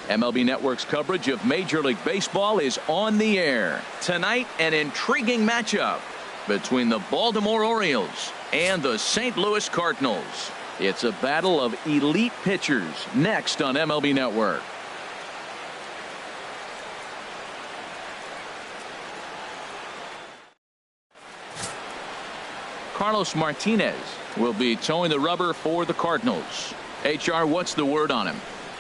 MLB Network's coverage of Major League Baseball is on the air. Tonight, an intriguing matchup between the Baltimore Orioles and the St. Louis Cardinals. It's a battle of elite pitchers next on MLB Network. Carlos Martinez will be towing the rubber for the Cardinals. HR, what's the word on him?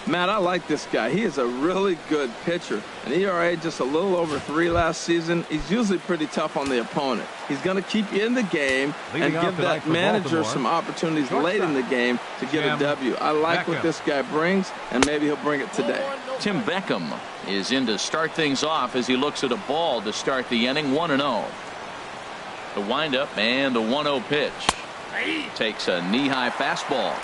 Matt, I like this guy. He is a really good pitcher. An ERA just a little over 3 last season. He's usually pretty tough on the opponent. He's going to keep you in the game and give that manager some opportunities late in the game to get a W. I like what this guy brings, and maybe he'll bring it today. Tim Beckham is in to start things off as he looks at a ball to start the inning. 1-0. The windup and the 1-0 pitch. Takes a knee-high fastball.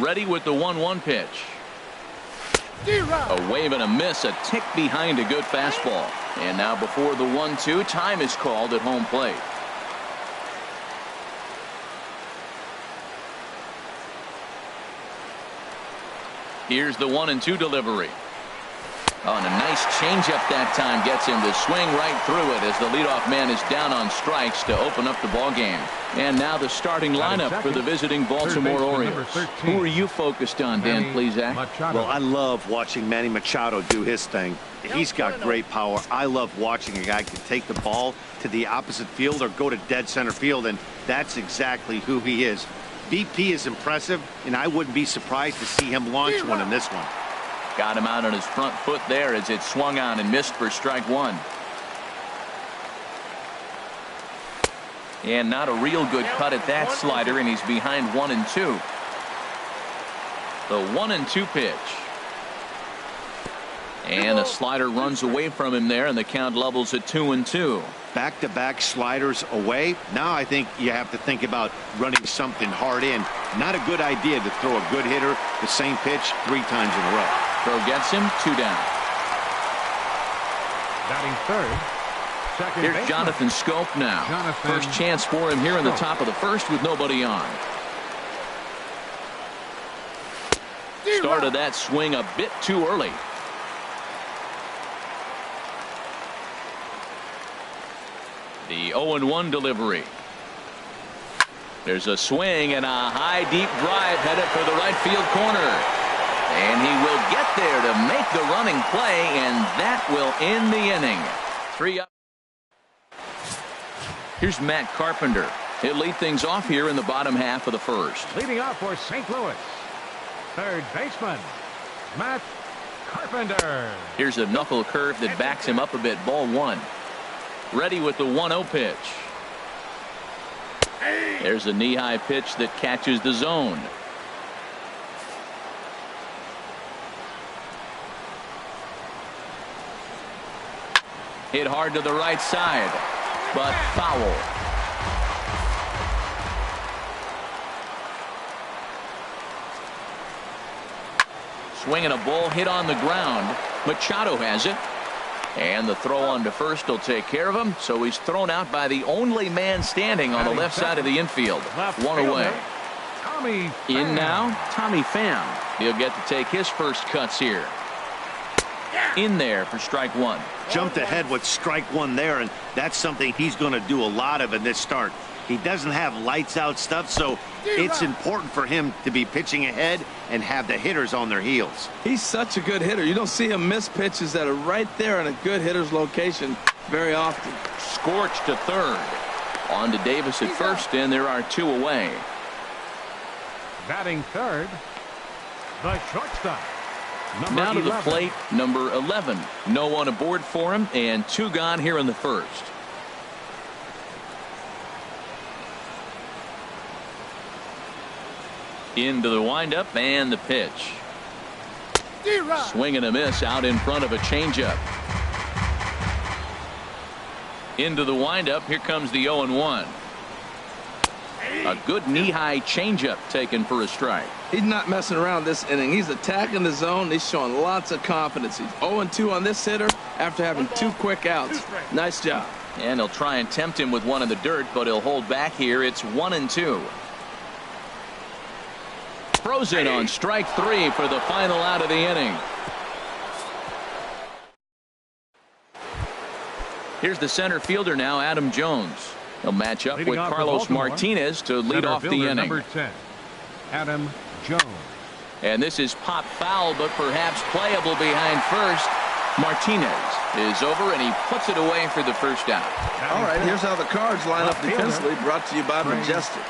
Ready with the 1-1 pitch. A wave and a miss, a tick behind a good fastball. And now before the 1-2, time is called at home plate. Here's the 1-2 delivery. Oh, and a nice changeup that time gets him to swing right through it as the leadoff man is down on strikes to open up the ball game. And now the starting lineup for the visiting Baltimore Orioles. Who are you focused on, Dan Plesac? Well, I love watching Manny Machado do his thing. He's got great power. I love watching a guy can take the ball to the opposite field or go to dead center field, and that's exactly who he is. BP is impressive, and I wouldn't be surprised to see him launch one in this one. Got him out on his front foot there as it swung on and missed for strike one. And not a real good cut at that slider, and he's behind 1-2. The 1-2 pitch. And a slider runs away from him there, and the count levels at 2-2. Back-to-back sliders away. Now I think you have to think about running something hard in. Not a good idea to throw a good hitter the same pitch 3 times in a row. Throw gets him, 2 down. Batting third. Here's Jonathan Scope now. First chance for him here in the top of the first with nobody on. Started that swing a bit too early. The 0-1 delivery. There's a swing and a high deep drive headed for the right field corner. And he will get there to make the running play, and that will end the inning. 3 up. Here's Matt Carpenter. He'll lead things off here in the bottom half of the first. Leading off for St. Louis, third baseman, Matt Carpenter. Here's a knuckle curve that backs him up a bit. Ball 1. Ready with the 1-0 pitch. There's a knee-high pitch that catches the zone. Hit hard to the right side, but foul. Swinging a ball hit on the ground. Machado has it. And the throw on to first will take care of him. So he's thrown out by the only man standing on the left side of the infield. 1 away. In now, Tommy Pham. He'll get to take his first cuts here. In there for strike 1. Jumped ahead with strike 1 there, and that's something he's going to do a lot of in this start. He doesn't have lights out stuff, so it's important for him to be pitching ahead and have the hitters on their heels. He's such a good hitter. You don't see him miss pitches that are right there in a good hitter's location very often. Scorched to third. On to Davis at first, and there are 2 away. Batting third, the shortstop. Now to the plate, number 11. No one aboard for him, and 2 gone here in the first. Into the windup and the pitch. Swing and a miss out in front of a changeup. Into the windup. Here comes the 0-1. A good knee-high changeup taken for a strike. He's not messing around this inning. He's attacking the zone. He's showing lots of confidence. He's 0-2 on this hitter after having 2 quick outs. Nice job. And he'll try and tempt him with one in the dirt, but he'll hold back here. It's 1-2. throws it on strike 3 for the final out of the inning. Here's the center fielder now, Adam Jones. He'll match up with Carlos Martinez to lead off the inning. Number 10, Adam Jones. And this is pop foul, but perhaps playable behind first. Martinez is over, and he puts it away for the first out. All right, here's how the Cards line up defensively, brought to you by Majestic.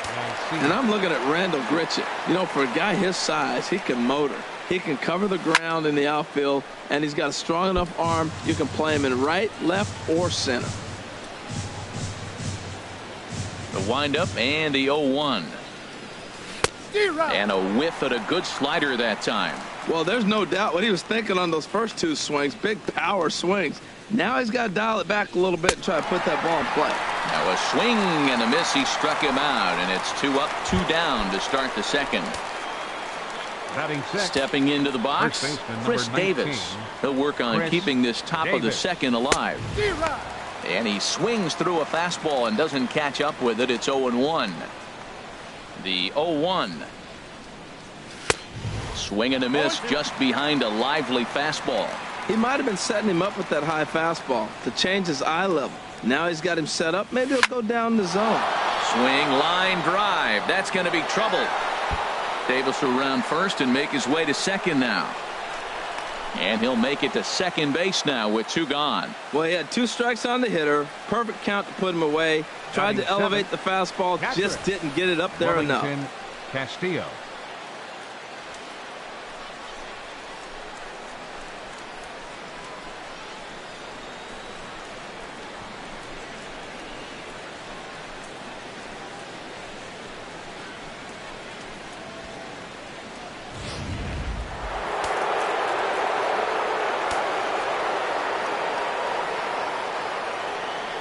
And I'm looking at Randall Gritchett. You know, for a guy his size, he can motor. He can cover the ground in the outfield, and he's got a strong enough arm. You can play him in right, left, or center. The windup and the 0-1. And a whiff at a good slider that time. Well, there's no doubt what he was thinking on those first 2 swings. Big power swings. Now he's got to dial it back a little bit and try to put that ball in play. Now a swing and a miss. He struck him out, and it's 2 up, 2 down to start the second. Stepping into the box, Chris Davis. He'll work on keeping this top of the second alive. And he swings through a fastball and doesn't catch up with it. It's 0-1. The 0-1. Swing and a miss just behind a lively fastball. He might have been setting him up with that high fastball to change his eye level. Now he's got him set up. Maybe he'll go down the zone. Swing, line drive. That's going to be trouble. Davis will round first and make his way to second now. And he'll make it to second base now with 2 gone. Well, he had 2 strikes on the hitter. Perfect count to put him away. Tried to elevate the fastball. Just didn't get it up there enough. Castillo.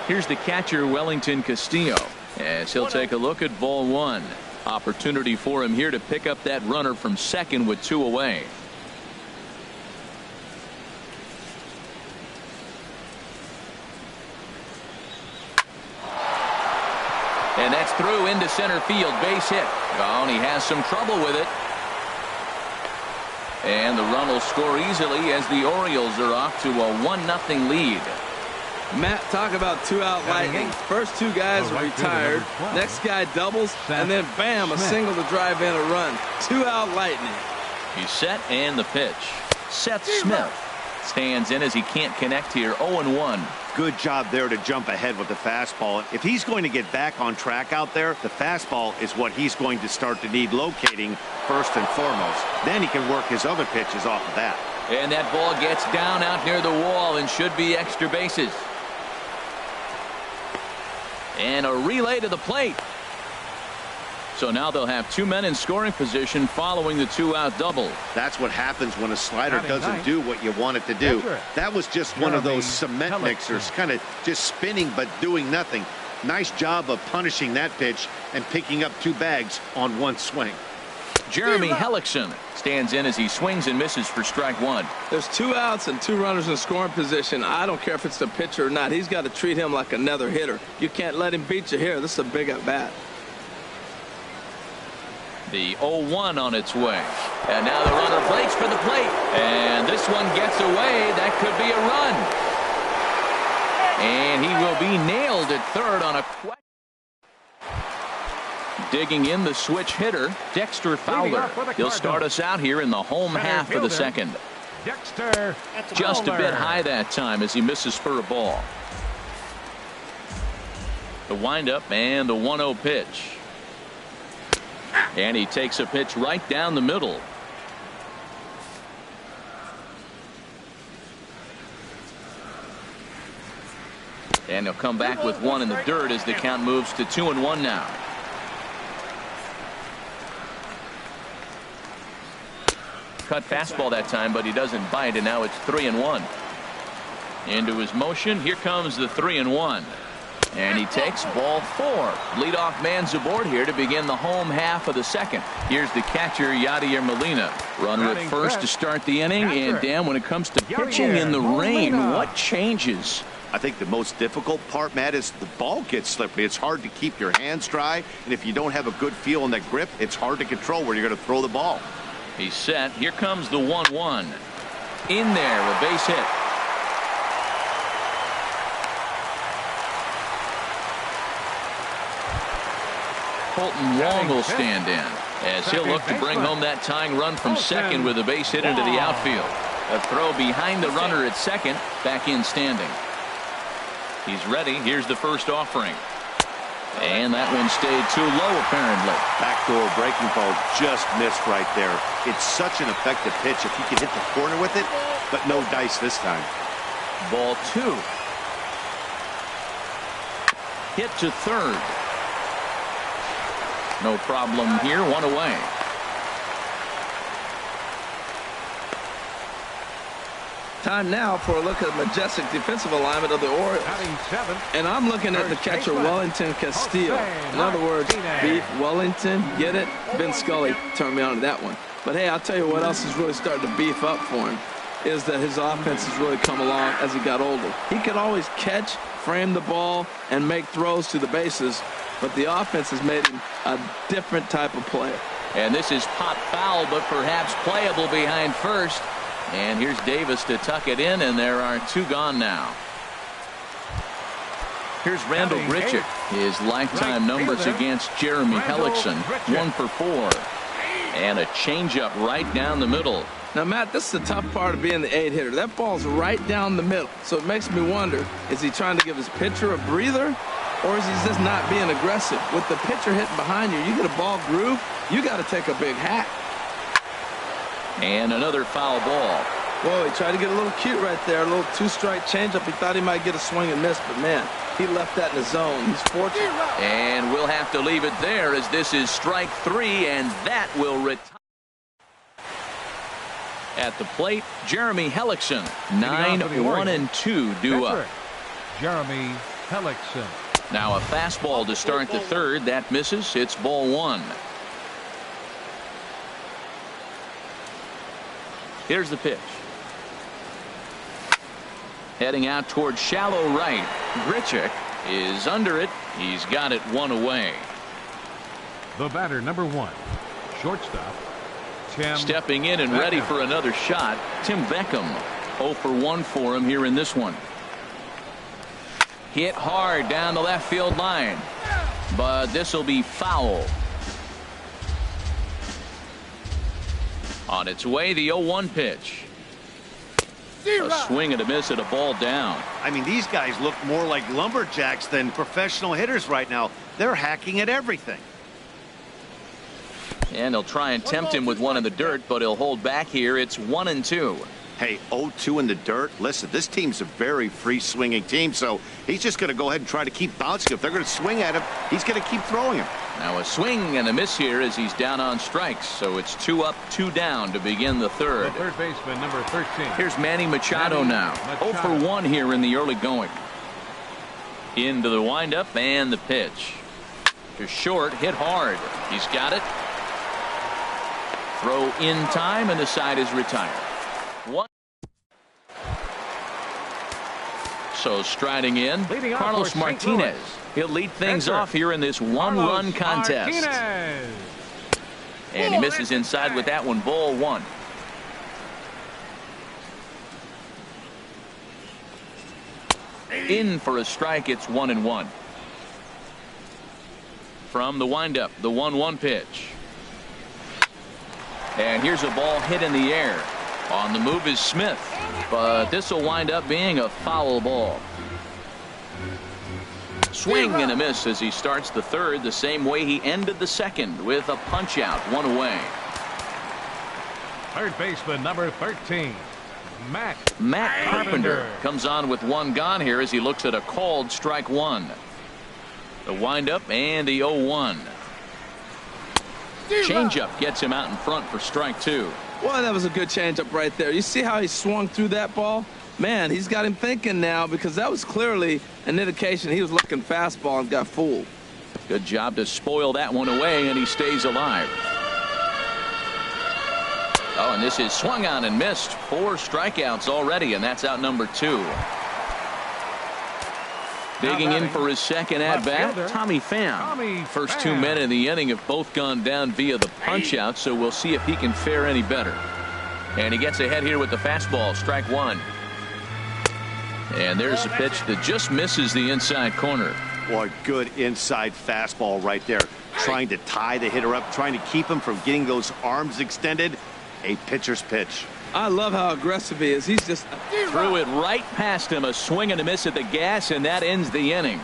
Here's the catcher, Wellington Castillo, as he'll take a look at ball 1. Opportunity for him here to pick up that runner from second with 2 away. And that's through into center field, base hit. Oh, and he has some trouble with it. And the run will score easily as the Orioles are off to a 1-0 lead. Matt, talk about 2 out lightning. First 2 guys are retired. Next guy doubles, and then bam, a single to drive in a run. 2 out lightning. He's set, and the pitch. Seth Smith stands in as he can't connect here. 0-1. Good job there to jump ahead with the fastball. If he's going to get back on track out there, the fastball is what he's going to start to need locating first and foremost. Then he can work his other pitches off of that. And that ball gets down out near the wall and should be extra bases. And a relay to the plate. So now they'll have 2 men in scoring position following the 2-out double. That's what happens when a slider doesn't do what you want it to do. That was just one of those cement mixers, kind of just spinning but doing nothing. Nice job of punishing that pitch and picking up 2 bags on 1 swing. Jeremy Hellickson stands in as he swings and misses for strike 1. There's 2 outs and 2 runners in scoring position. I don't care if it's the pitcher or not. He's got to treat him like another hitter. You can't let him beat you here. This is a big at bat. The 0-1 on its way. And now the runner breaks for the plate. And this one gets away. That could be a run. And he will be nailed at third on a question. Digging in the switch hitter, Dexter Fowler. He'll start us out here in the home half of the second. Dexter Just a bit high that time as he misses for a ball. The windup and the 1-0 pitch. And he takes a pitch right down the middle. And he'll come back with 1 in the dirt as the count moves to 2-1 now. Cut fastball that time, but he doesn't bite, and now it's 3-1. Into his motion. Here comes the 3-1. And he takes ball 4. Leadoff man's aboard here to begin the home half of the second. Here's the catcher, Yadier Molina. Runner at first to start the inning. And Dan, when it comes to pitching in the rain, what changes? I think the most difficult part, Matt, is the ball gets slippery. It's hard to keep your hands dry, and if you don't have a good feel in that grip, it's hard to control where you're going to throw the ball. He's set. Here comes the 1-1. In there, a base hit. Colton Wong will stand in as he'll look to bring home that tying run from second with a base hit into the outfield. A throw behind the runner at second, back in standing. He's ready. Here's the first offering. And that one stayed too low, apparently. Backdoor breaking ball just missed right there. It's such an effective pitch if you can hit the corner with it, but no dice this time. Ball 2. Hit to third. No problem here, one away. Time now for a look at the majestic defensive alignment of the Orioles. And I'm looking at the catcher, Wellington Castillo. In other words, beef Wellington, get it? Vin Scully turned me on to that one. But hey, I'll tell you what else is really starting to beef up for him is that his offense has really come along as he got older. He could always catch, frame the ball, and make throws to the bases, but the offense has made him a different type of player. And this is pop foul, but perhaps playable behind first. And here's Davis to tuck it in, and there are 2 gone now. Here's Randall Grichuk. His lifetime numbers against Jeremy Hellickson, 1 for 4. And a changeup right down the middle. Now, Matt, this is the tough part of being the 8-hitter. That ball's right down the middle. So it makes me wonder, is he trying to give his pitcher a breather? Or is he just not being aggressive? With the pitcher hitting behind you, you get a ball groove, you got to take a big hack. And another foul ball. Whoa, he tried to get a little cute right there. A little 2-strike changeup. He thought he might get a swing and miss, but man, he left that in the zone. He's fortunate. And we'll have to leave it there as this is strike 3, and that will retire. At the plate, Jeremy Hellickson, 9-1-2 due up. Jeremy Hellickson. Now a fastball to start the third. That misses. It's ball 1. Here's the pitch. Heading out towards shallow right. Grichuk is under it. He's got it 1 away. The batter, number 1, shortstop, Tim. Stepping in and ready for another shot, Tim Beckham. 0 for 1 for him here in this one. Hit hard down the left field line, but this will be foul. On its way, the 0-1 pitch. A swing and a miss at a ball down. I mean, these guys look more like lumberjacks than professional hitters right now. They're hacking at everything. And they'll try and tempt him with one in the dirt, but he'll hold back here. It's 1-2. Hey, 0-2 in the dirt. Listen, this team's a very free-swinging team, so he's just going to go ahead and try to keep bouncing. If they're going to swing at him, he's going to keep throwing him. Now a swing and a miss here as he's down on strikes. So it's 2 up, 2 down to begin the third. The third baseman, number 13. Here's Manny Machado now. 0 for 1 here in the early going. Into the windup and the pitch. To short, hit hard. He's got it. Throw in time, and the side is retired. 1. So striding in, Carlos Martinez. He'll lead things off here in this 1-run contest. And he misses inside with that one. Ball 1. In for a strike. It's 1-1. From the windup, the 1-1 pitch. And here's a ball hit in the air. On the move is Smith, but this will wind up being a foul ball. Swing and a miss as he starts the third the same way he ended the second with a punch out, 1 away. Third baseman, number 13, Matt Carpenter comes on with 1 gone here as he looks at a called strike 1. The windup and the 0-1. Changeup gets him out in front for strike 2. Well, that was a good changeup right there. You see how he swung through that ball? Man, he's got him thinking now because that was clearly an indication he was looking fastball and got fooled. Good job to spoil that one away, and he stays alive. Oh, and this is swung on and missed. 4 strikeouts already, and that's out number 2. Digging in for his second at-bat, Tommy Pham. First 2 men in the inning have both gone down via the punch-out, so we'll see if he can fare any better. And he gets ahead here with the fastball, strike one. And there's a pitch that just misses the inside corner. Boy, good inside fastball right there. Trying to tie the hitter up, trying to keep him from getting those arms extended. A pitcher's pitch. I love how aggressive he is. He's just threw it right past him. A swing and a miss at the gas, and that ends the inning.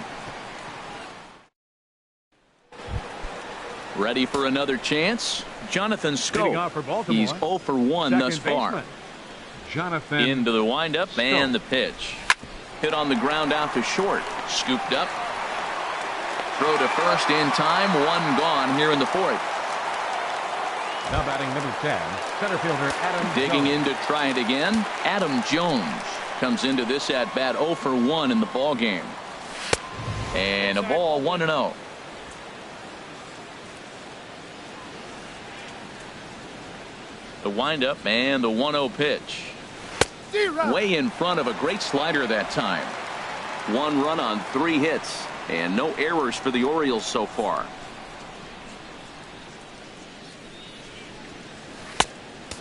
Ready for another chance? Jonathan Schoop. He's 0 for 1 thus far. Jonathan into the windup and the pitch. Hit on the ground out to short. Scooped up. Throw to first in time. One gone here in the fourth. Now batting number 10, center fielder Adam Digging Jones. in to try it again. Adam Jones comes into this at bat 0 for 1 in the ball game. And a ball 1-0. The windup and the 1-0 pitch. Way in front of a great slider that time. 1 run on 3 hits and no errors for the Orioles so far.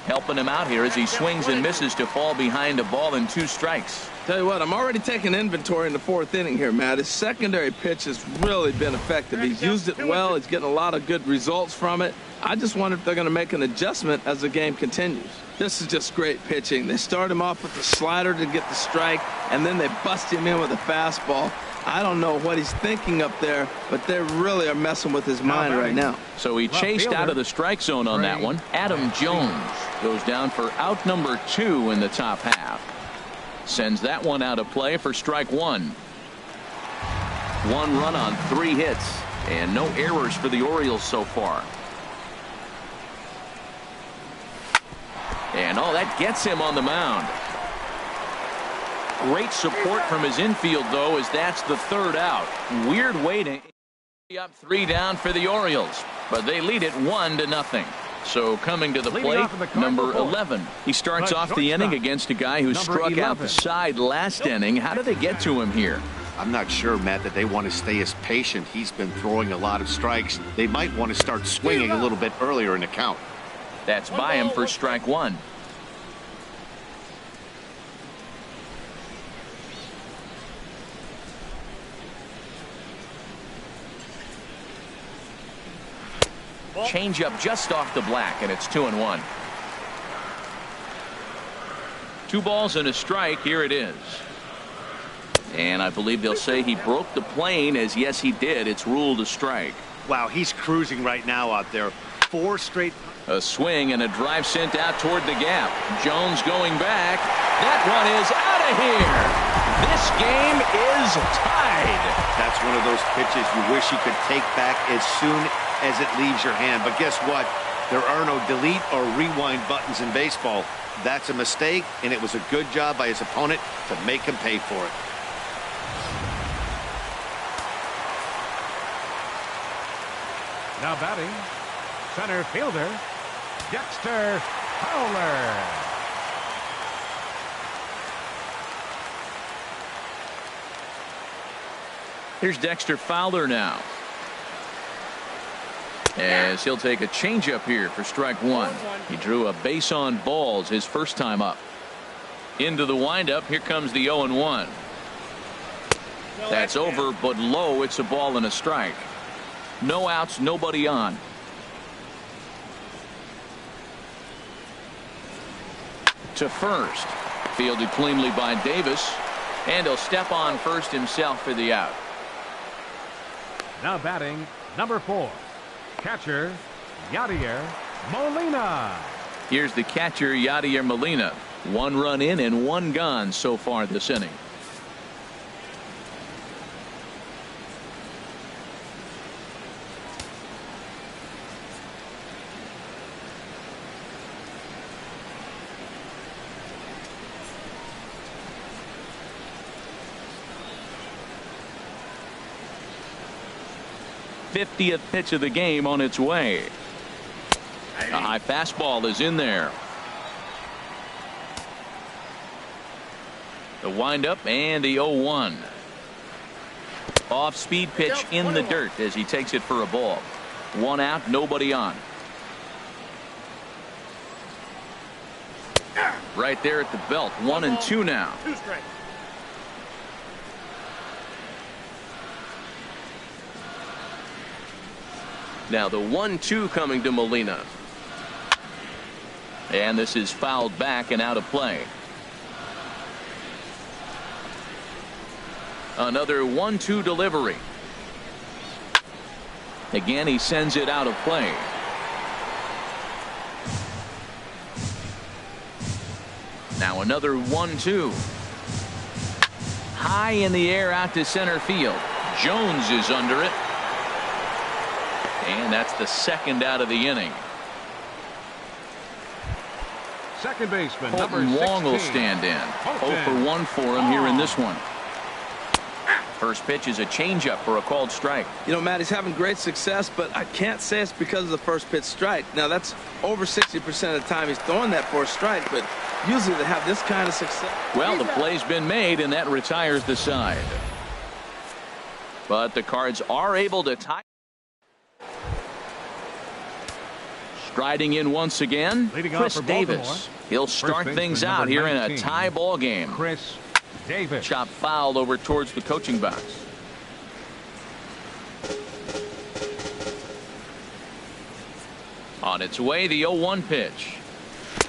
Helping him out here as he swings and misses to fall behind a ball and 2 strikes. Tell you what, I'm already taking inventory in the 4th inning here, Matt. His secondary pitch has really been effective. He's used it well. He's getting a lot of good results from it. I just wonder if they're going to make an adjustment as the game continues. This is just great pitching. They start him off with the slider to get the strike, and then they bust him in with a fastball. I don't know what he's thinking up there, but they really are messing with his mind right now. So he chased out of the strike zone on that one. Adam Jones goes down for out number 2 in the top half. Sends that one out of play for strike 1. 1 run on 3 hits and no errors for the Orioles so far. And that gets him on the mound. Great support from his infield, though, as that's the 3rd out. Weird waiting. Up 3 down for the Orioles, but they lead it 1-0. So coming to the plate, number 11. He starts off the inning against a guy who struck out the side last inning. How do they get to him here? I'm not sure, Matt, that they want to stay as patient. He's been throwing a lot of strikes. They might want to start swinging a little bit earlier in the count. That's by him for strike 1. Change up just off the black, and it's 2-1. 2 balls and a strike. Here it is. And I believe they'll say he broke the plane, as yes he did. It's ruled a strike. Wow, he's cruising right now out there. 4 straight. A swing and a drive sent out toward the gap. Jones going back. That one is out of here. This game is tied. That's one of those pitches you wish you could take back as soon as it leaves your hand. But guess what? There are no delete or rewind buttons in baseball. That's a mistake, and it was a good job by his opponent to make him pay for it. Now batting, center fielder Dexter Fowler. Here's Dexter Fowler now, as he'll take a changeup here for strike 1. He drew a base on balls his first time up. Into the windup. Here comes the 0-1. That's over, but low. It's a ball and a strike. No outs, nobody on. To first. Fielded cleanly by Davis, and he'll step on first himself for the out. Now batting, number 4, catcher Yadier Molina. Here's the catcher, Yadier Molina. 1 run in and 1 gone so far this inning. '50th pitch of the game on its way. A high fastball is in there. The windup and the 0-1. Off-speed pitch in the dirt as he takes it for a ball. 1 out, nobody on. Right there at the belt. 1-2 now. 2 strikes. Now the 1-2 coming to Molina. And this is fouled back and out of play. Another 1-2 delivery. Again, he sends it out of play. Now another 1-2. High in the air out to center field. Jones is under it. And that's the second out of the inning. Second baseman, Colton number 16. Wong will stand in. 0 for 1 for him here in this one. First pitch is a changeup for a called strike. You know, Matt, he's having great success, but I can't say it's because of the first pitch strike. Now, that's over 60% of the time he's throwing that for a strike, but usually they have this kind of success. Well, the play's been made, and that retires the side. But the Cards are able to tie. Striding in once again, Leading off Chris for Baltimore. Davis. He'll start baseman, things number out here in a 19. tie ball game. Chris Davis. Chop fouled over towards the coaching box. On its way, the 0-1 pitch.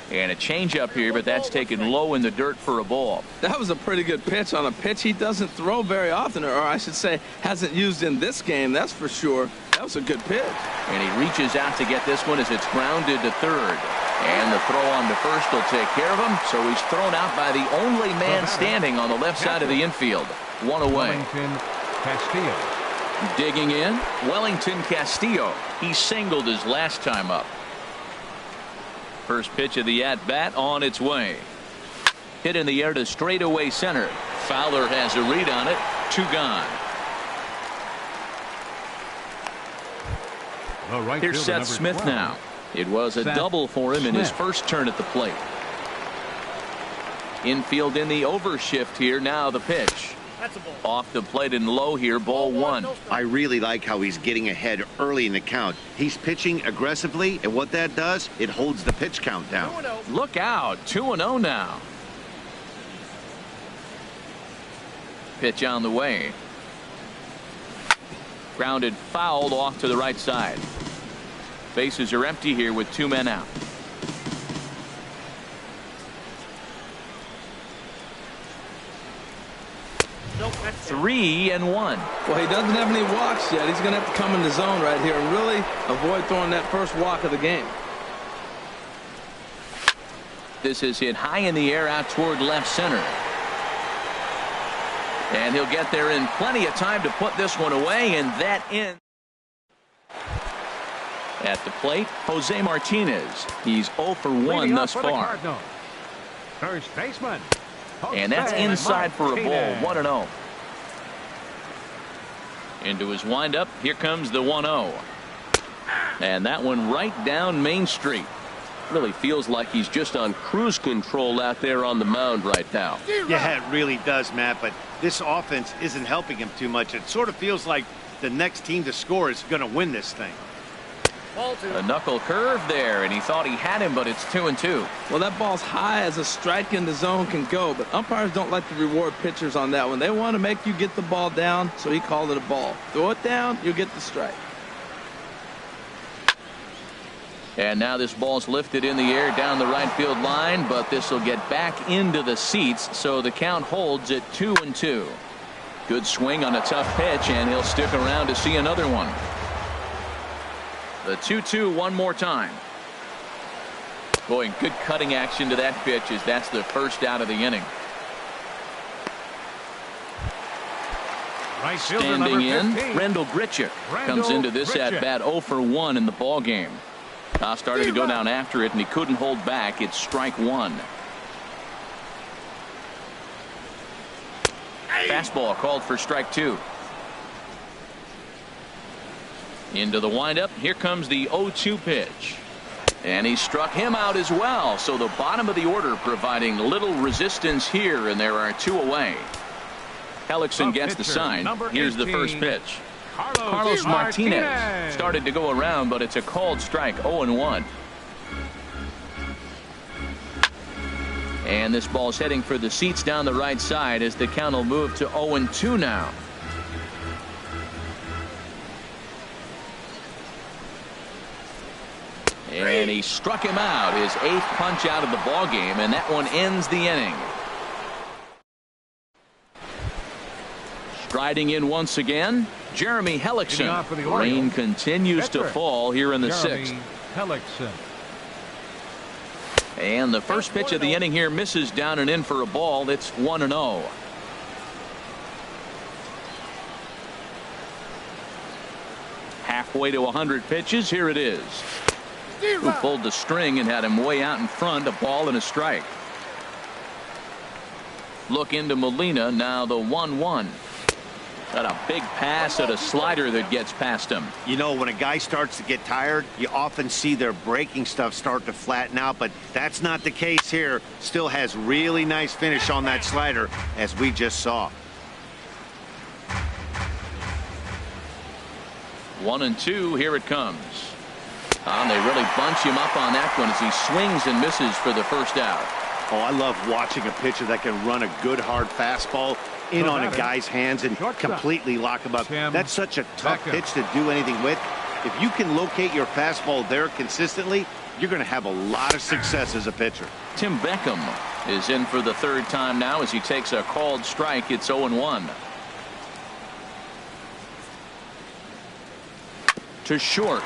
And a changeup here, but that's taken low in the dirt for a ball. That was a pretty good pitch on a pitch he doesn't throw very often, or I should say hasn't used in this game, that's for sure. That was a good pitch. And he reaches out to get this one as it's grounded to third. And the throw on to first will take care of him, so he's thrown out by the only man standing on the left side of the infield. 1 away. Wellington Castillo. Digging in, Wellington Castillo. He singled his last time up. First pitch of the at-bat on its way. Hit in the air to straightaway center. Fowler has a read on it. 2 gone. The right Here's fielder, Seth number Smith 12. now. It was a Seth double for him in his Smith. first turn at the plate. Infield in the overshift here. Now the pitch. That's a ball. Off the plate and low here. Ball 1. No strike. I really like how he's getting ahead early in the count. He's pitching aggressively, and what that does, it holds the pitch count down. 2-0. Look out. 2-0 now. Pitch on the way. Grounded fouled off to the right side. Bases are empty here with 2 men out. Nope, that's 3-1. Well, he doesn't have any walks yet. He's going to have to come in the zone right here and really avoid throwing that first walk of the game. This is hit high in the air out toward left center. And he'll get there in plenty of time to put this one away, and that ends. At the plate, Jose Martinez. He's 0 for 1 Leading thus off for the far. Cardinals. First baseman. And that's Jose inside for a Martinez. ball. 1-0. Into his windup. Here comes the 1-0. And that one right down Main Street. Really feels like he's just on cruise control out there on the mound right now. Yeah, it really does, Matt, but this offense isn't helping him too much. It sort of feels like the next team to score is going to win this thing. ball 2. A knuckle curve there, and he thought he had him, but it's 2-2. Well, that ball's high as a strike in the zone can go, but umpires don't like to reward pitchers on that one. They want to make you get the ball down, so he called it a ball. Throw it down, you'll get the strike. And now this ball's lifted in the air down the right field line, but this will get back into the seats, so the count holds at 2-2. Good swing on a tough pitch, and he'll stick around to see another one. The 2-2 one more time. Boy, good cutting action to that pitch as that's the first out of the inning. Right fielder, Standing number in, 15. Rendell Grichuk comes Rendell into this Grichuk. at-bat 0 for 1 in the ball game. Started to go down after it, and he couldn't hold back. It's strike 1. Fastball called for strike 2. Into the windup. Here comes the 0-2 pitch. And he struck him out as well. So the bottom of the order providing little resistance here, and there are 2 away. Hellickson gets the sign. Here's the first pitch. Carlos Martinez started to go around, but it's a called strike. 0-1. And this ball's heading for the seats down the right side as the count will move to 0-2 now. And he struck him out, his 8th punch out of the ball game, and that one ends the inning. Striding in once again, Jeremy Hellickson. Rain continues to fall here in the 6th. Hellickson. And the first pitch of the inning here misses down and in for a ball. It's 1-0. Halfway to 100 pitches. Here it is. Who pulled the string and had him way out in front. A ball and a strike. Look into Molina. Now the 1-1. Got a big pass at a slider that gets past him. You know, when a guy starts to get tired, you often see their breaking stuff start to flatten out, but that's not the case here. Still has really nice finish on that slider, as we just saw. 1-2. Here it comes. And they really bunch him up on that one as he swings and misses for the first out. Oh, I love watching a pitcher that can run a good hard fastball in on a guy's hands and completely lock him up. That's such a tough pitch to do anything with. If you can locate your fastball there consistently, you're going to have a lot of success as a pitcher. Tim Beckham is in for the 3rd time now as he takes a called strike. It's 0-1. To short.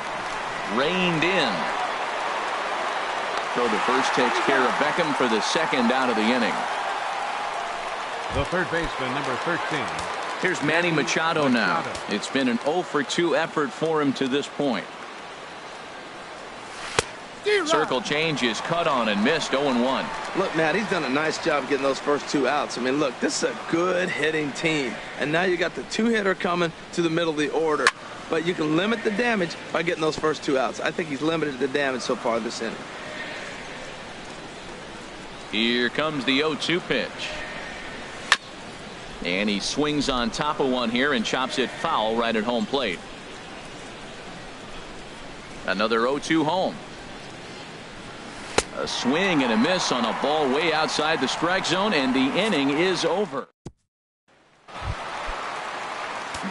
Reined in. So the first takes care of Beckham for the 2nd out of the inning. The third baseman, number 13. Here's Manny Machado now. It's been an 0-for-2 effort for him to this point. Circle change is cut on and missed. 0-1. Look, Matt, he's done a nice job getting those first 2 outs. I mean, look, this is a good hitting team. And now you got the 2-hitter coming to the middle of the order. But you can limit the damage by getting those first 2 outs. I think he's limited the damage so far this inning. Here comes the 0-2 pitch. And he swings on top of one here and chops it foul right at home plate. Another 0-2 home. A swing and a miss on a ball way outside the strike zone, and the inning is over.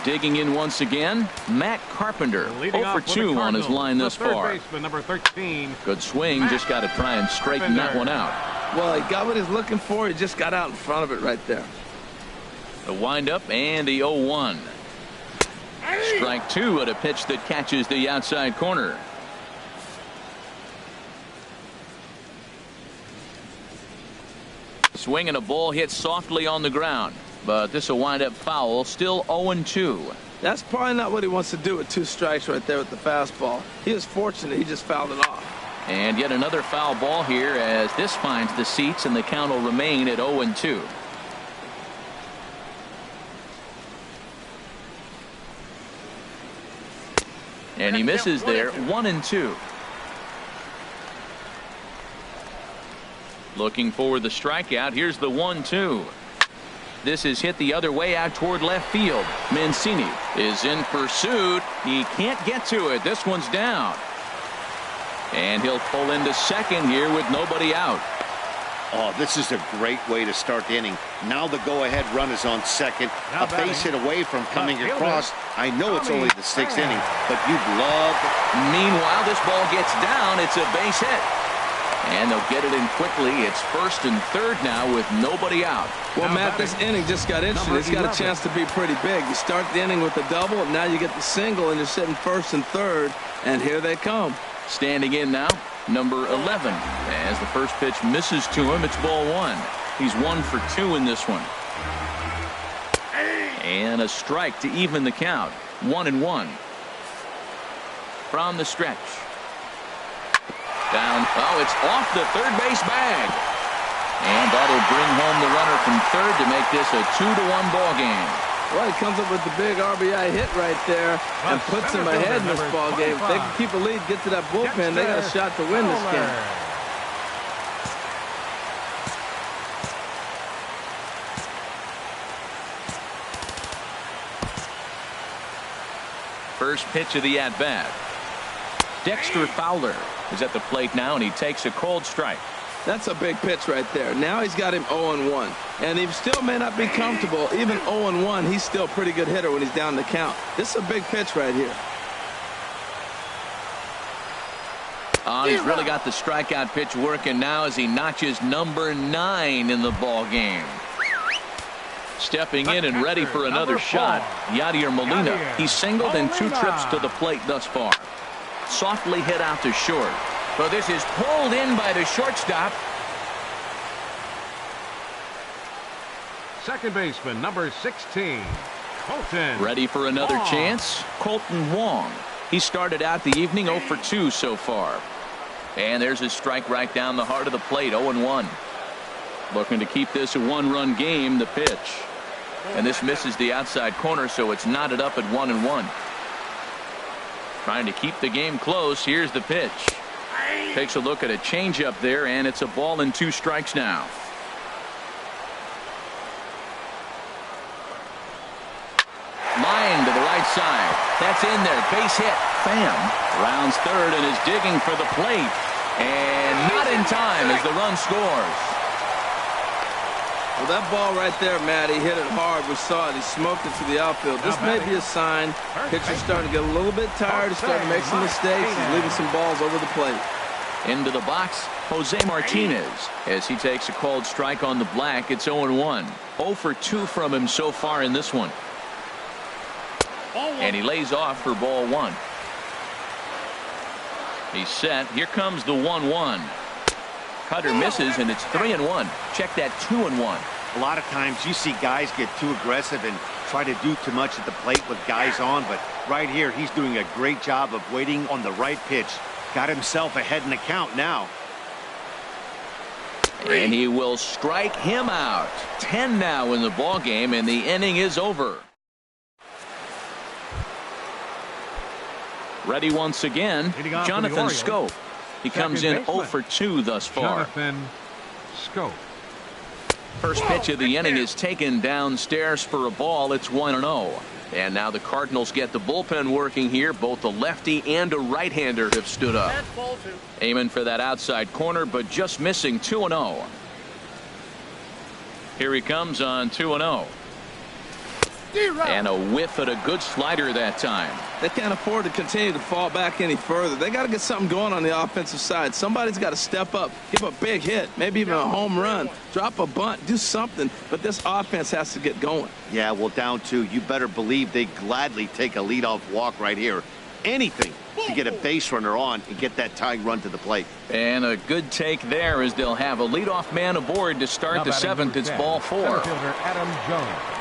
Digging in once again, Matt Carpenter. 0-for-2 on his line thus far. Number 13. Good swing, just got to try and straighten that one out. Well, he got what he's looking for. He just got out in front of it right there. The windup and the 0-1. Strike 2 at a pitch that catches the outside corner. Swing and a ball hit softly on the ground. But this will wind up foul. Still 0-2. That's probably not what he wants to do with 2 strikes right there with the fastball. He was fortunate. He just fouled it off. And yet another foul ball here as this finds the seats, and the count will remain at 0-2. And he misses there. 1-2. Looking for the strikeout. Here's the 1-2. This is hit the other way out toward left field. Mancini is in pursuit. He can't get to it. This one's down. And he'll pull into second here with nobody out. Oh, this is a great way to start the inning. Now the go-ahead run is on second. A base hit away from coming across. I know it's only the 6th inning, but you'd love. Meanwhile, this ball gets down. It's a base hit. And they'll get it in quickly. It's 1st and 3rd now with nobody out. Well, Matt, this inning just got interesting. It's got a chance to be pretty big. You start the inning with a double, and now you get the single, and you're sitting 1st and 3rd, and here they come. Standing in now, number 11. As the first pitch misses to him, it's ball 1. He's 1-for-2 in this one. And a strike to even the count. 1-1. From the stretch. Down. Oh, it's off the third base bag. And that'll bring home the runner from third to make this a 2-1 ball game. Well, he comes up with the big RBI hit right there and puts him ahead in this ball game. If they can keep a lead, get to that bullpen, they got a shot to win this game. First pitch of the at-bat. Dexter Fowler is at the plate now, and he takes a cold strike. That's a big pitch right there. Now he's got him 0-1. And he still may not be comfortable. Even 0-1, he's still a pretty good hitter when he's down the count. This is a big pitch right here. Oh, he's really got the strikeout pitch working now as he notches number 9 in the ball game. Stepping in and ready for another shot, Yadier Molina. He's singled in 2 trips to the plate thus far. Softly hit out to short. But this is pulled in by the shortstop. Second baseman, number 16, Colton. Ready for another Wong. chance? Colton Wong. He started out the evening 0 for 2 so far. And there's his strike right down the heart of the plate, 0-1. Looking to keep this a 1-run game, the pitch. And this misses the outside corner, so it's knotted up at 1-1. Trying to keep the game close. Here's the pitch. Takes a look at a changeup there, and it's a ball and 2 strikes now. Line to the right side. That's in there. Base hit. Pham rounds third and is digging for the plate. And not in time as the run scores. Well, that ball right there, Matt, he hit it hard. We saw it. He smoked it to the outfield. This may be a sign. Pitcher's starting to get a little bit tired. He's starting to make some mistakes. He's leaving some balls over the plate. Into the box, Jose Martinez, as he takes a called strike on the black. It's 0-1. 0 for 2 from him so far in this one. And he lays off for ball 1. He's set. Here comes the 1-1. Cutter misses, and it's 3-1. Check that 2-1. A lot of times you see guys get too aggressive and try to do too much at the plate with guys on, but right here he's doing a great job of waiting on the right pitch. Got himself ahead in the count now. And he will strike him out. 10 now in the ball game, and the inning is over. Ready once again, Jonathan Scope. He comes in 0 for 2 thus far. Jonathan Scope. First pitch of the inning is taken downstairs for a ball. It's 1-0. And now the Cardinals get the bullpen working here. Both a lefty and a right-hander have stood up. Aiming for that outside corner, but just missing. 2-0. Here he comes on 2-0. And a whiff at a good slider that time. They can't afford to continue to fall back any further. They got to get something going on the offensive side. Somebody's got to step up, give a big hit, maybe even a home run, drop a bunt, do something. But this offense has to get going. Yeah, well, down 2, you better believe they gladly take a leadoff walk right here. Anything to get a base runner on and get that tying run to the plate. And a good take there as they'll have a leadoff man aboard to start the 7th. It's ball 4. Center fielder Adam Jones.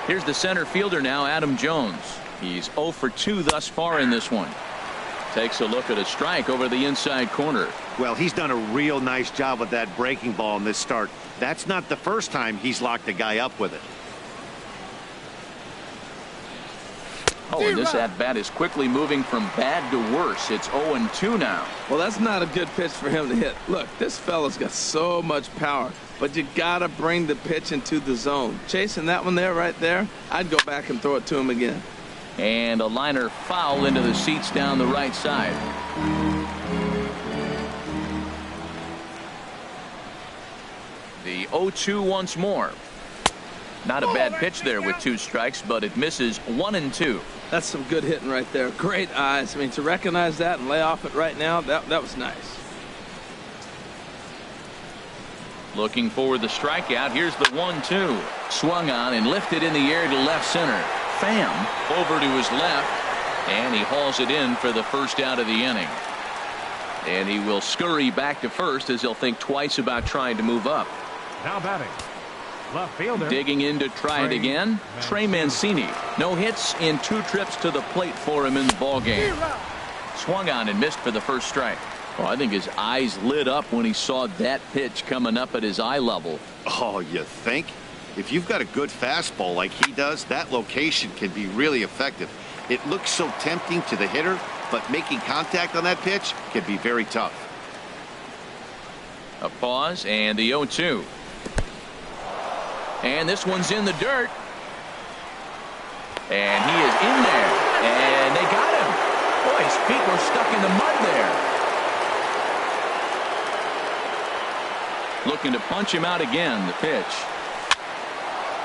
Here's the center fielder now, Adam Jones. He's 0 for 2 thus far in this one. Takes a look at a strike over the inside corner. Well, he's done a real nice job with that breaking ball in this start. That's not the first time he's locked a guy up with it. Oh, and this at-bat is quickly moving from bad to worse. It's 0-2 now. Well, that's not a good pitch for him to hit. Look, this fella's got so much power, but you got to bring the pitch into the zone. Chasing that one there, right there, I'd go back and throw it to him again. And a liner foul into the seats down the right side. The 0-2 once more. Not a bad pitch there with 2 strikes, but it misses 1-2. That's some good hitting right there. Great eyes. I mean, to recognize that and lay off it right now, that was nice. Looking for the strikeout. Here's the 1-2. Swung on and lifted in the air to left center. Pham over to his left, and he hauls it in for the first out of the inning. And he will scurry back to first as he'll think twice about trying to move up. Now batting, left fielder. Digging in to try it again, Trey Mancini. No hits in 2 trips to the plate for him in the ballgame. Swung on and missed for the first strike. Well, I think his eyes lit up when he saw that pitch coming up at his eye level. Oh, you think? If you've got a good fastball like he does, that location can be really effective. It looks so tempting to the hitter, but making contact on that pitch can be very tough. A pause and the 0-2. And this one's in the dirt. And he is in there. And they got it. feet were stuck in the mud there. Looking to punch him out again, the pitch.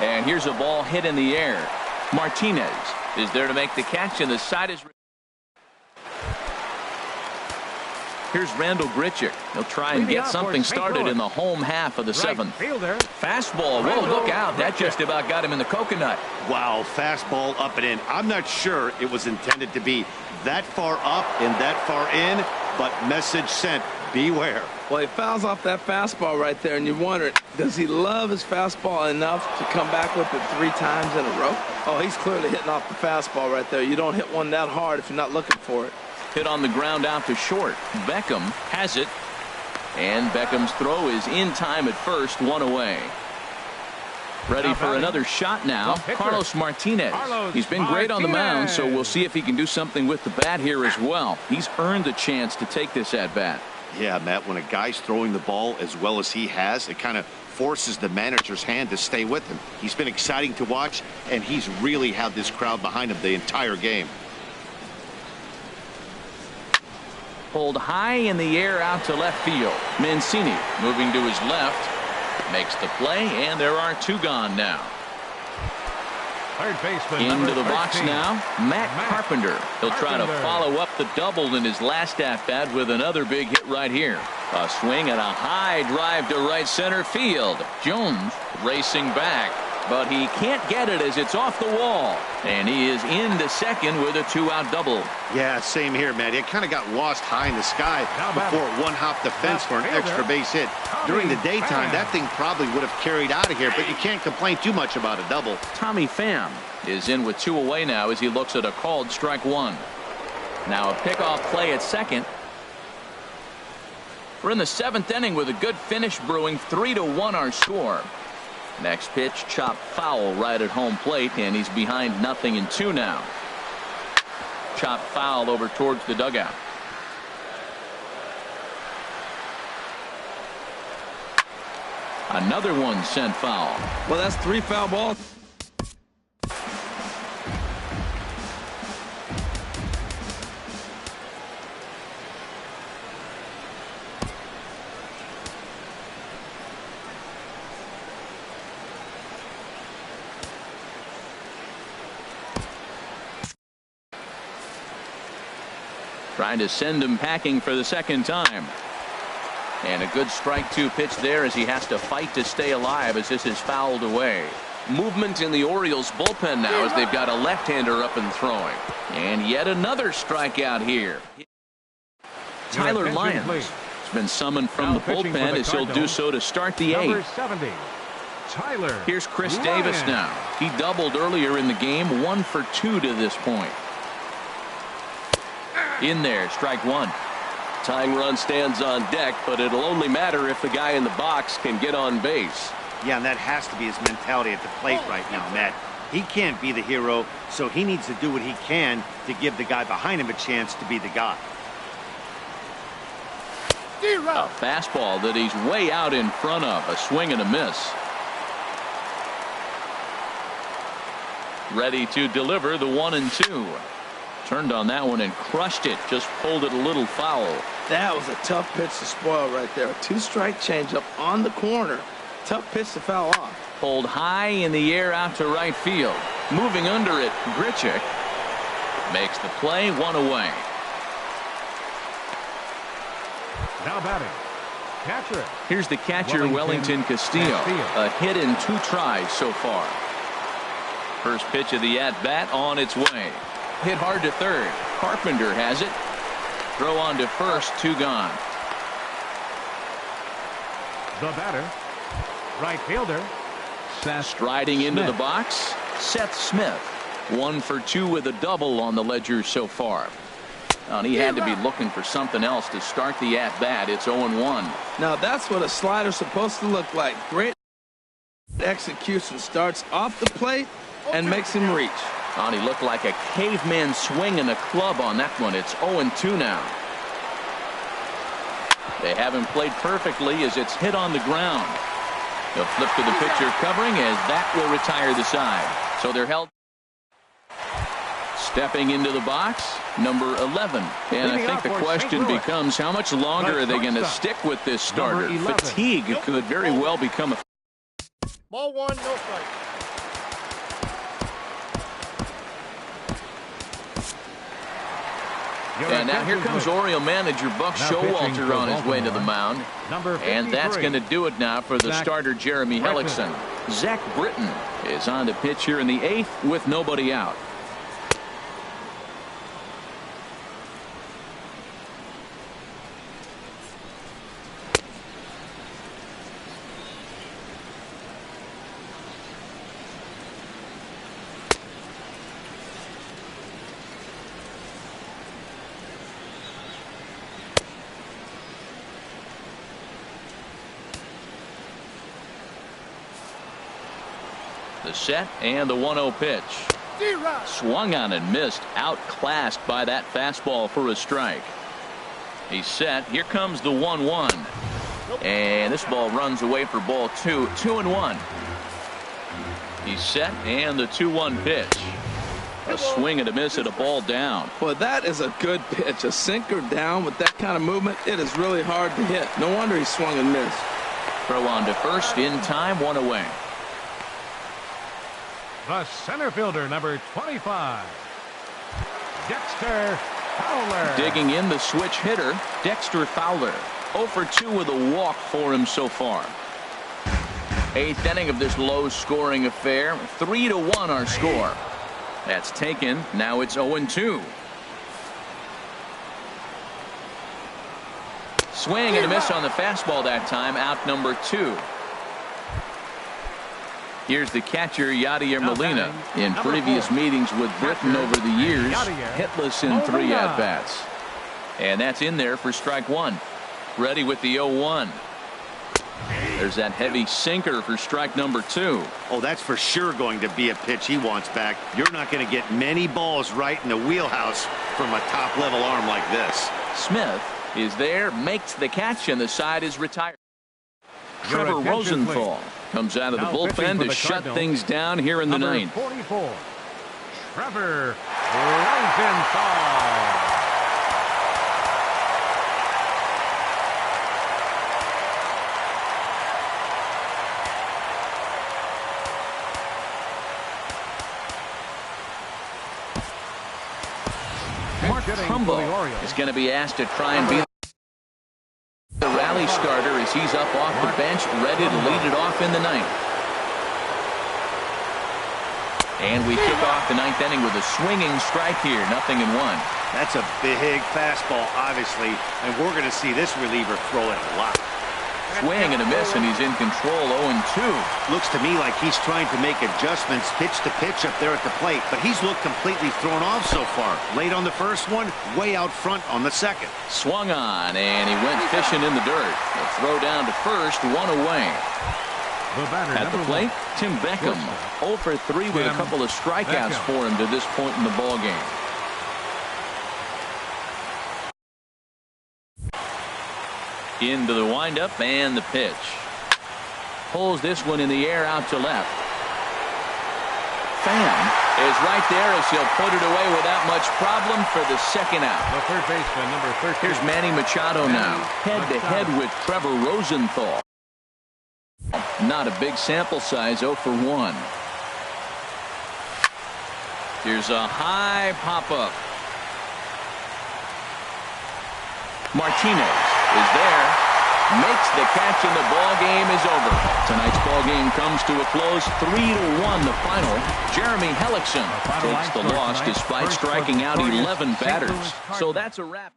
And here's a ball hit in the air. Martinez is there to make the catch, and the side is... Here's Randall Grichuk. He'll try and get something started in the home half of the seventh. Fastball. Whoa, look out. That just about got him in the coconut. Wow, fastball up and in. I'm not sure it was intended to be that far up and that far in, but message sent. Beware. Well, he fouls off that fastball right there, and you wonder, does he love his fastball enough to come back with it 3 times in a row? Oh, he's clearly hitting off the fastball right there. You don't hit one that hard if you're not looking for it. Hit on the ground out to short. Beckham has it. And Beckham's throw is in time at first, 1 away. Ready for another shot now, Carlos Martinez. He's been great on the mound, so we'll see if he can do something with the bat here as well. He's earned the chance to take this at-bat. Yeah, Matt, when a guy's throwing the ball as well as he has, it kind of forces the manager's hand to stay with him. He's been exciting to watch, and he's really had this crowd behind him the entire game. Pulled high in the air out to left field. Mancini moving to his left. Makes the play, and there are 2 gone now. Third baseman into the box now, Matt Carpenter. He'll try to follow up the double in his last at-bat with another big hit right here. A swing and a high drive to right center field. Jones racing back, but he can't get it as it's off the wall. And he is into second with a 2-out double. Yeah, same here, Matt. It kind of got lost high in the sky before it one-hopped the fence for an extra base hit. During the daytime, that thing probably would have carried out of here, but you can't complain too much about a double. Tommy Pham is in with 2 away now as he looks at a called strike 1. Now a pickoff play at second. We're in the 7th inning with a good finish brewing. 3-1 our score. Next pitch, chopped foul right at home plate, and he's behind 0-2 now. Chopped foul over towards the dugout. Another one sent foul. Well, that's 3 foul balls. Trying to send him packing for the second time. And a good strike 2 pitch there as he has to fight to stay alive as this is fouled away. Movement in the Orioles bullpen now as they've got a left-hander up and throwing. And yet another strikeout here. Tyler Lyons has been summoned from the bullpen as he'll do so to start the 8th. Here's Chris Davis now. He doubled earlier in the game, 1 for 2 to this point. In there, strike 1. Tying run stands on deck, but it'll only matter if the guy in the box can get on base. Yeah, and that has to be his mentality at the plate right now, Matt. He can't be the hero, so he needs to do what he can to give the guy behind him a chance to be the guy. A fastball that he's way out in front of. A swing and a miss. Ready to deliver the 1-2. Turned on that one and crushed it. Just pulled it a little foul. That was a tough pitch to spoil right there. A 2-strike changeup on the corner. Tough pitch to foul off. Pulled high in the air out to right field. Moving under it, Grichuk makes the play, 1 away. Now batting, catcher. Here's the catcher, Wellington Castillo. A hit in 2 tries so far. First pitch of the at-bat on its way. Hit hard to third. Carpenter has it. Throw on to first, 2 gone. The batter, right fielder, Striding into the box, Seth Smith. 1 for 2 with a double on the ledger so far. And he had to be looking for something else to start the at-bat. It's 0-1. Now that's what a slider's supposed to look like. Great execution. Starts off the plate and makes him reach. And he looked like a caveman swinging a club on that one. It's 0-2 now. They haven't played perfectly as it's hit on the ground. They'll flip to the pitcher covering as that will retire the side. So they're held. Stepping into the box, number 11. And I think the question becomes, how much longer are they going to stick with this starter? Fatigue could very well become a... Ball one, no strike. And now here comes Oriole manager Buck Showalter on his way to the mound. And that's going to do it now for the starter, Jeremy Hellickson. Zach Britton is on the pitch here in the 8th with nobody out. The set and the 1-0 pitch. Swung on and missed. Outclassed by that fastball for a strike. He's set. Here comes the 1-1. And this ball runs away for ball 2. 2-1. He's set and the 2-1 pitch. A swing and a miss at a ball down. Well, that is a good pitch. A sinker down with that kind of movement. It is really hard to hit. No wonder he swung and missed. Throw on to first in time. 1 away. The center fielder, number 25, Dexter Fowler. Digging in the switch hitter, Dexter Fowler. 0 for 2 with a walk for him so far. 8th inning of this low-scoring affair. 3-1 our score. That's taken. Now it's 0-2. Swing and a miss on the fastball that time. Out number 2. Here's the catcher, Yadier Molina. In previous meetings with Britton over the years, hitless in 3 at-bats. And that's in there for strike 1. Ready with the 0-1. There's that heavy sinker for strike number 2. Oh, that's for sure going to be a pitch he wants back. You're not going to get many balls right in the wheelhouse from a top-level arm like this. Smith is there, makes the catch, and the side is retired. Trevor Rosenthal comes out of the bullpen to shut things down here in the 9th. 44, Trevor Rosenthal. Mark Trumbo is going to be asked to try and be the rally starter as he's up off the bench, ready to lead it off in the 9th. And we kick off the 9th inning with a swinging strike here. 0-1. That's a big fastball, obviously, and we're going to see this reliever throw it a lot. Swing and a miss, and he's in control. 0-2. Looks to me like he's trying to make adjustments pitch to pitch up there at the plate, but he's looked completely thrown off so far. Late on the first one, way out front on the second. Swung on, and he went fishing in the dirt. A throw down to first, 1 away. At the plate, Tim Beckham. 0 for 3 with a couple of strikeouts for him to this point in the ballgame. Into the windup and the pitch. Pulls this one in the air out to left. Pham is right there as he'll put it away without much problem for the second out. The third baseman, number 13. Here's Manny Machado now, head-to-head with Trevor Rosenthal. Not a big sample size, 0 for 1. Here's a high pop-up. Martinez is there, makes the catch, and the ball game is over. Tonight's ball game comes to a close, 3-1 the final. Jeremy Hellickson takes the loss despite striking out 11 batters. So that's a wrap.